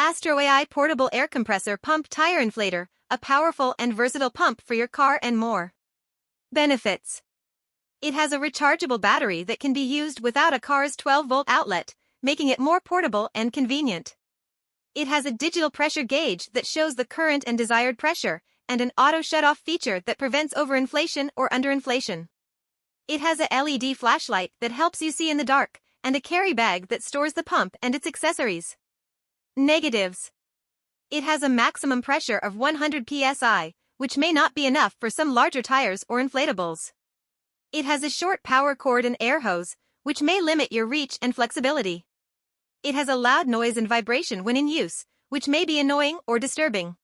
AstroAI Portable Air Compressor Pump Tire Inflator, a powerful and versatile pump for your car and more. Benefits. It has a rechargeable battery that can be used without a car's 12-volt outlet, making it more portable and convenient. It has a digital pressure gauge that shows the current and desired pressure, and an auto shut-off feature that prevents overinflation or underinflation. It has a LED flashlight that helps you see in the dark, and a carry bag that stores the pump and its accessories. Negatives. It has a maximum pressure of 100 psi, which may not be enough for some larger tires or inflatables. It has a short power cord and air hose, which may limit your reach and flexibility. It has a loud noise and vibration when in use, which may be annoying or disturbing.